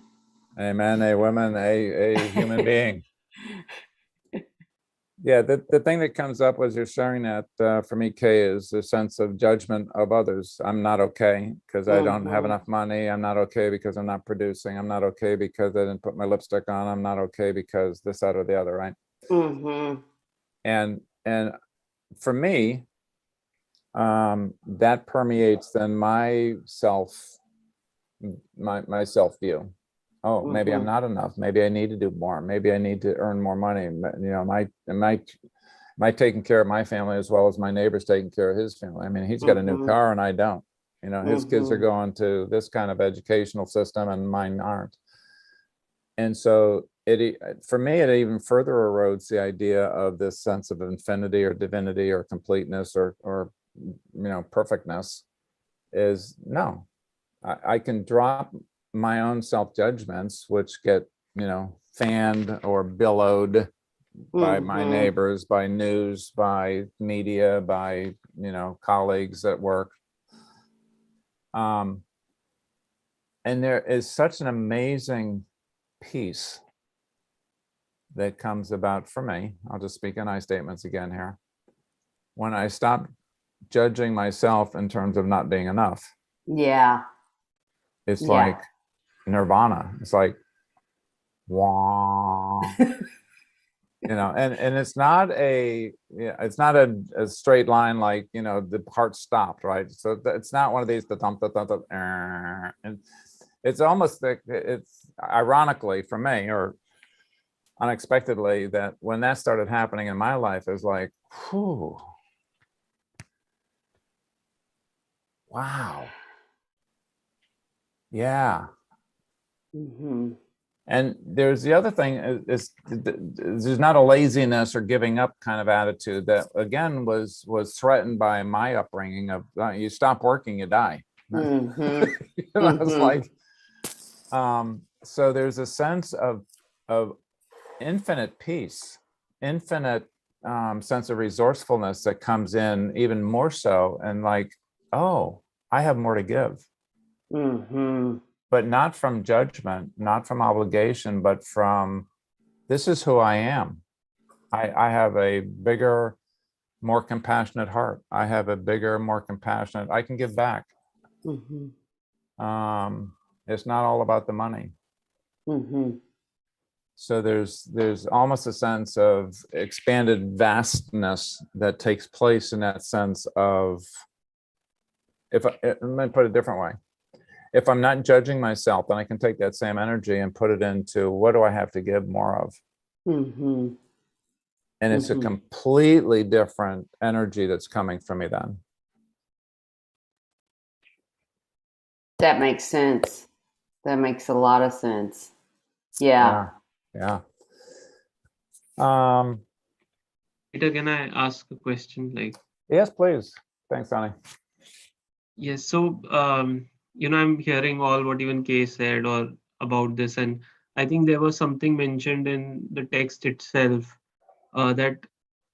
[SPEAKER 1] Amen. A woman, a human being. Yeah, the thing that comes up as you're sharing that for me, Kay, is a sense of judgment of others. I'm not okay because I don't have enough money. I'm not okay because I'm not producing. I'm not okay because I didn't put my lipstick on. I'm not okay because this, that, or the other, right?
[SPEAKER 3] Mm-hmm.
[SPEAKER 1] And for me, that permeates then my self view. Oh, maybe I'm not enough. Maybe I need to do more. Maybe I need to earn more money. Am I taking care of my family as well as my neighbor's taking care of his family? I mean, he's got a new car and I don't. His kids are going to this kind of educational system and mine aren't. And so for me, it even further erodes the idea of this sense of infinity or divinity or completeness or perfectness. Is no, I can drop my own self-judgments, which get fanned or billowed by my neighbors, by news, by media, by colleagues at work, and there is such an amazing peace that comes about for me. I'll just speak in I statements again here. When I stop judging myself in terms of not being enough, it's like nirvana. It's like, wow. And it's not a straight line, like the heart stopped, right? So it's not one of these and it's almost like, it's ironically for me, or unexpectedly, that when that started happening in my life, is like, whew, wow, yeah. And there's the other thing is there's not a laziness or giving up kind of attitude that again was threatened by my upbringing of you stop working, you die. It's like, so there's a sense of infinite peace, infinite sense of resourcefulness that comes in even more so, and like, oh, I have more to give.
[SPEAKER 3] Mm-hmm.
[SPEAKER 1] But not from judgment, not from obligation, but from, this is who I am. I have a bigger, more compassionate heart. I have a bigger, more compassionate, I can give back.
[SPEAKER 3] Mm-hmm.
[SPEAKER 1] It's not all about the money.
[SPEAKER 3] Mm-hmm.
[SPEAKER 1] So there's almost a sense of expanded vastness that takes place in that sense of, let me put it a different way. If I'm not judging myself, then I can take that same energy and put it into, what do I have to give more of?
[SPEAKER 3] Mm-hmm.
[SPEAKER 1] And it's a
[SPEAKER 3] Mhm.
[SPEAKER 1] completely different energy that's coming from me then.
[SPEAKER 3] That makes sense. That makes a lot of sense. Yeah.
[SPEAKER 1] Yeah.
[SPEAKER 4] Peter, can I ask a question? Like,
[SPEAKER 1] Yes, please. Thanks, Sonny.
[SPEAKER 4] yes. So, I'm hearing all what even Kay said or about this, and I think there was something mentioned in the text itself that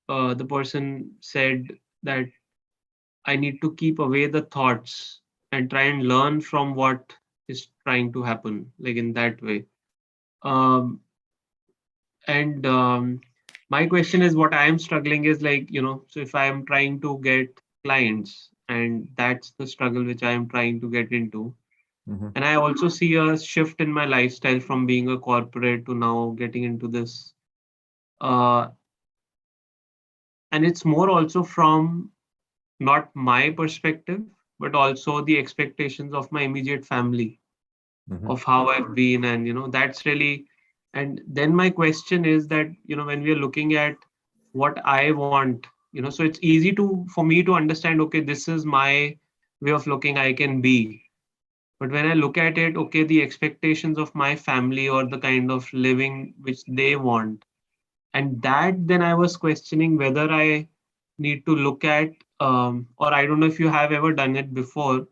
[SPEAKER 4] the person said that I need to keep away the thoughts and try and learn from what is trying to happen, like in that way. Um, and My question is, what I am struggling is like, so if I am trying to get clients, and that's the struggle which I am trying to get into.
[SPEAKER 1] Mhm.
[SPEAKER 4] And I also see a shift in my lifestyle from being a corporate to now getting into this. Uh, and it's more also from not my perspective, but also the expectations of my immediate family,
[SPEAKER 1] Mhm.
[SPEAKER 4] of how I've been. And, that's really, and then my question is that, when we are looking at what I want, so it's easy for me to understand, okay, this is my way of looking, I can be. But when I look at it, okay, the expectations of my family or the kind of living which they want, and that then I was questioning whether I need to look at, or I don't know if you have ever done it before,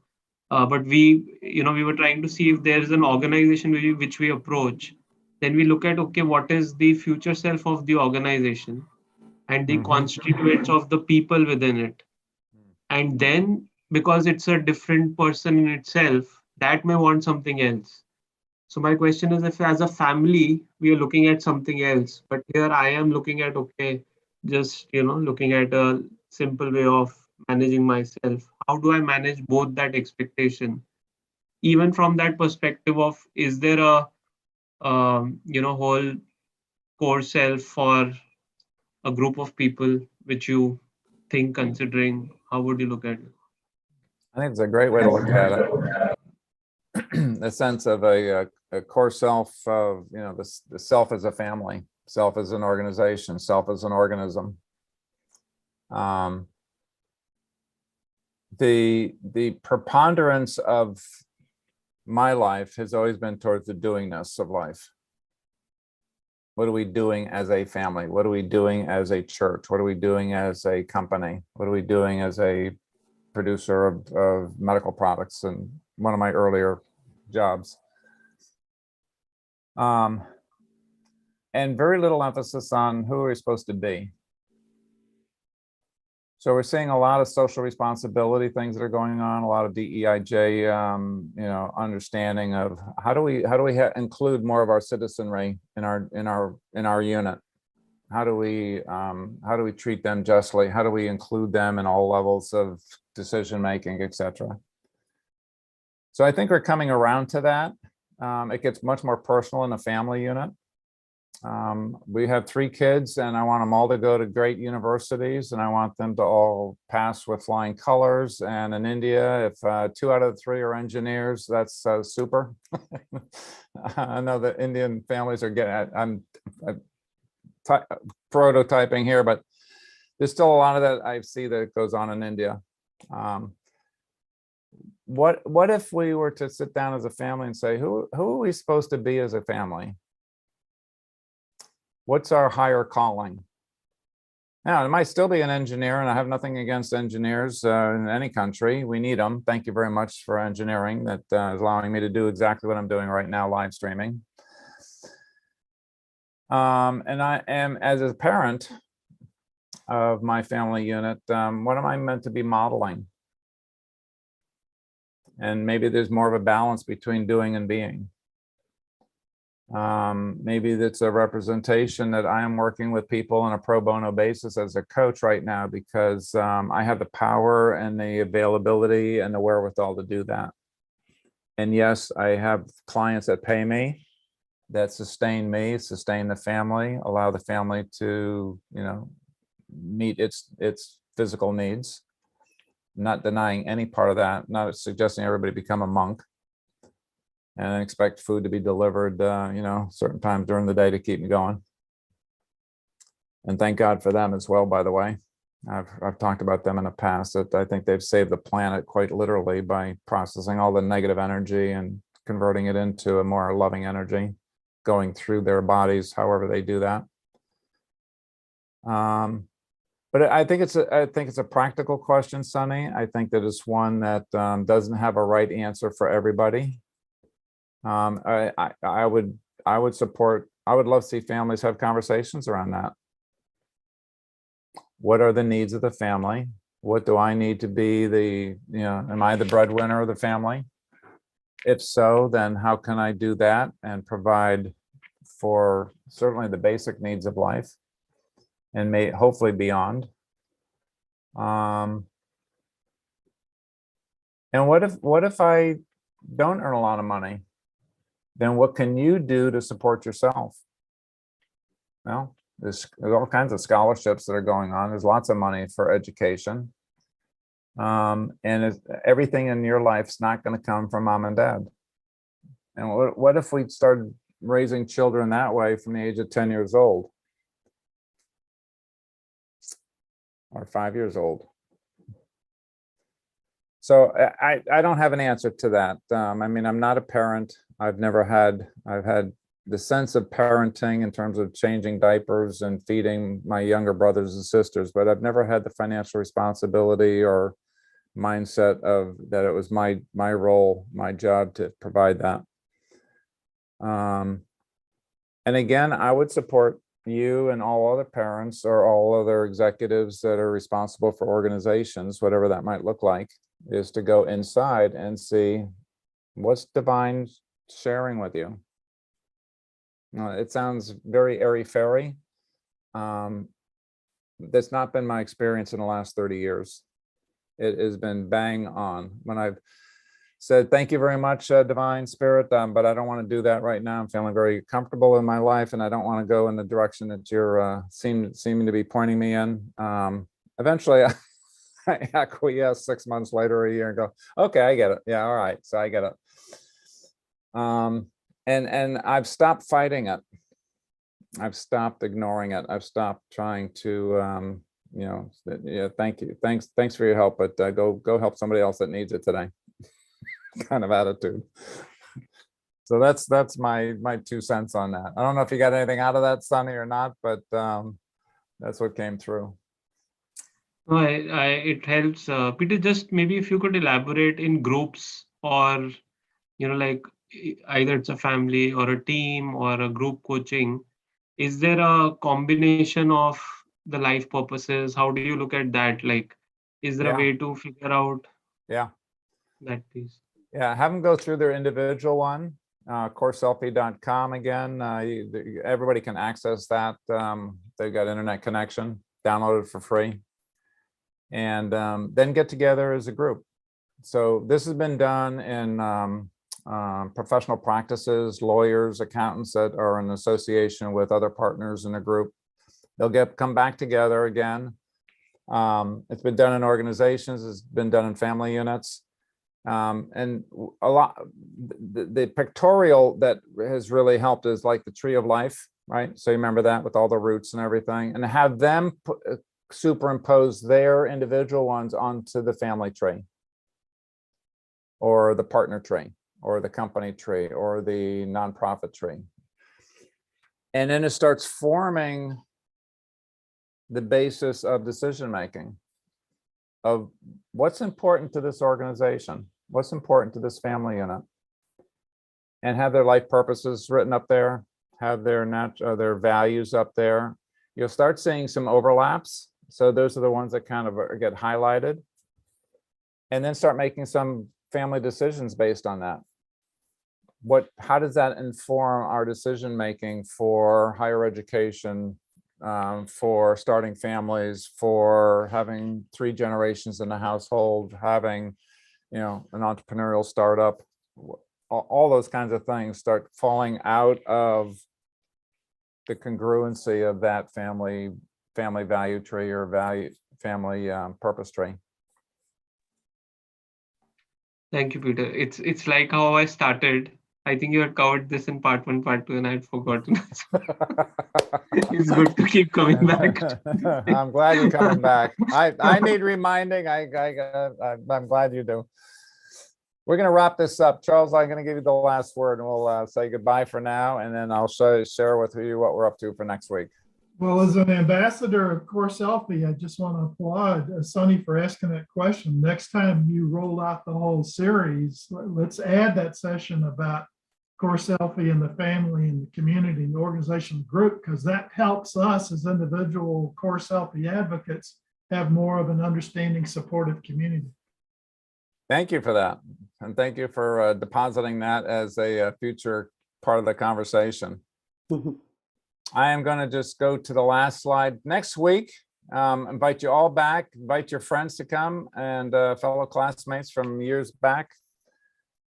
[SPEAKER 4] but we were trying to see if there is an organization which we approach. Then we look at, okay, what is the future self of the organization and the
[SPEAKER 1] Mhm.
[SPEAKER 4] constituents of the people within it. And then, because it's a different person in itself, that may want something else. So my question is, if as a family we are looking at something else, but here I am looking at, okay, just looking at a simple way of managing myself. How do I manage both that expectation? Even from that perspective of, is there a whole core self for a group of people which you think considering? How would you look at it?
[SPEAKER 1] I think it's a great way to look at it. The sense of a core self of, the self as a family, self as an organization, self as an organism. The preponderance of my life has always been towards the doingness of life. What are we doing as a family? What are we doing as a church? What are we doing as a company? What are we doing as a producer of medical products in one of my earlier jobs? And very little emphasis on who are we supposed to be. So we're seeing a lot of social responsibility things that are going on, a lot of DEIJ, understanding of how do we include more of our citizenry in our unit? How do we treat them justly? How do we include them in all levels of decision making, etc.? So I think we're coming around to that. It gets much more personal in a family unit. We have 3 kids, and I want them all to go to great universities, and I want them to all pass with flying colors. And in India, if 2 out of the 3 are engineers, that's super. I know that Indian families are getting, I'm prototyping here, but there's still a lot of that I see that goes on in India. What if we were to sit down as a family and say, who are we supposed to be as a family? What's our higher calling? Now, it might still be an engineer, and I have nothing against engineers in any country. We need them. Thank you very much for engineering that is allowing me to do exactly what I'm doing right now, live streaming. And I am, as a parent, of my family unit, what am I meant to be modeling? And maybe there's more of a balance between doing and being. Maybe that's a representation that I am working with people on a pro bono basis as a coach right now, because I have the power and the availability and the wherewithal to do that. And yes, I have clients that pay me, that sustain me, sustain the family, allow the family to, meet its physical needs. Not denying any part of that, not suggesting everybody become a monk and expect food to be delivered, certain times during the day to keep me going. And thank God for them as well, by the way. I've talked about them in the past, that I think they've saved the planet quite literally by processing all the negative energy and converting it into a more loving energy, going through their bodies, however they do that. But I think it's a practical question, Sunny. I think that it's one that doesn't have a right answer for everybody. I would love to see families have conversations around that. What are the needs of the family? What do I need to be am I the breadwinner of the family? If so, then how can I do that and provide for certainly the basic needs of life, and hopefully beyond. And what if I don't earn a lot of money? Then what can you do to support yourself? Well, there's all kinds of scholarships that are going on. There's lots of money for education. And everything in your life's not going to come from mom and dad. And what if we started raising children that way from the age of 10 years old? Or 5 years old? So I don't have an answer to that. I'm not a parent. I've had the sense of parenting in terms of changing diapers and feeding my younger brothers and sisters, but I've never had the financial responsibility or mindset of that it was my role, my job to provide that. And again, I would support you and all other parents or all other executives that are responsible for organizations, whatever that might look like, is to go inside and see what's divine sharing with you. It sounds very airy-fairy. That's not been my experience in the last 30 years. It has been bang on. When I've said, thank you very much, Divine Spirit, but I don't want to do that right now. I'm feeling very comfortable in my life, and I don't want to go in the direction that you're seeming to be pointing me in. Eventually, I acquiesce 6 months later, a year, and go, okay, I get it. Yeah, all right, so I get it. And I've stopped fighting it. I've stopped ignoring it. I've stopped trying to, thank you. Thanks for your help, but go help somebody else that needs it today. Kind of attitude. So that's my 2 cents on that. I don't know if you got anything out of that, Sunny, or not, but that's what came through.
[SPEAKER 4] No, it helps. Peter, just maybe if you could elaborate in groups or, like either it's a family or a team or a group coaching, is there a combination of the life purposes? How do you look at that? Like, is there a way to figure out that piece?
[SPEAKER 1] Yeah, have them go through their individual one, CoreSELFtech.com again. Everybody can access that. They've got internet connection, download it for free. And then get together as a group. So this has been done in professional practices, lawyers, accountants that are in association with other partners in a group. They'll come back together again. It's been done in organizations. It's been done in family units. And a lot, the pictorial that has really helped is like the tree of life, right? So you remember that with all the roots and everything, and have them superimpose their individual ones onto the family tree or the partner tree or the company tree or the nonprofit tree. And then it starts forming the basis of decision-making of what's important to this organization, what's important to this family unit, and have their life purposes written up there, have their values up there. You'll start seeing some overlaps So those are the ones that kind of get highlighted. And then start making some family decisions based on that. How does that inform our decision making for higher education, for starting families, for having 3 generations in a household, having, you know, an entrepreneurial startup? All those kinds of things start falling out of the congruency of that family value tree or family purpose tree.
[SPEAKER 4] Thank you, Peter. It's like how I started. I think you had covered this in part 1, part 2, and I'd forgotten. It's good to keep coming back.
[SPEAKER 1] I'm glad you're coming back. I need reminding. I'm glad you do. We're going to wrap this up. Charles, I'm going to give you the last word, and we'll say goodbye for now, and then I'll share with you what we're up to for next week.
[SPEAKER 5] Well, as an ambassador of CoreSELFie, I just want to applaud Sonny for asking that question. Next time you roll out the whole series, let's add that session about CoreSELFie and the family and the community and the organizational group, because that helps us as individual CoreSELFie advocates have more of an understanding, supportive community.
[SPEAKER 1] Thank you for that. And thank you for depositing that as a future part of the conversation. I am going to just go to the last slide. Next week, invite you all back, invite your friends to come and fellow classmates from years back.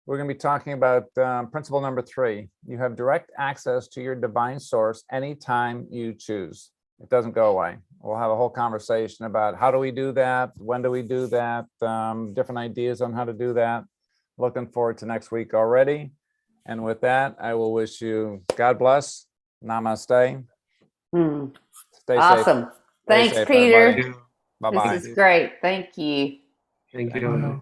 [SPEAKER 1] We're going to be talking about principle number 3. You have direct access to your divine source anytime you choose. It doesn't go away. We'll have a whole conversation about how do we do that? When do we do that? Different ideas on how to do that. Looking forward to next week already. And with that, I will wish you God bless. Namaste. Stay
[SPEAKER 3] Awesome.
[SPEAKER 1] safe.
[SPEAKER 3] Thanks,
[SPEAKER 1] safe,
[SPEAKER 3] Peter.
[SPEAKER 1] everybody. Bye-bye.
[SPEAKER 3] This is great. Thank you.
[SPEAKER 4] Thank you.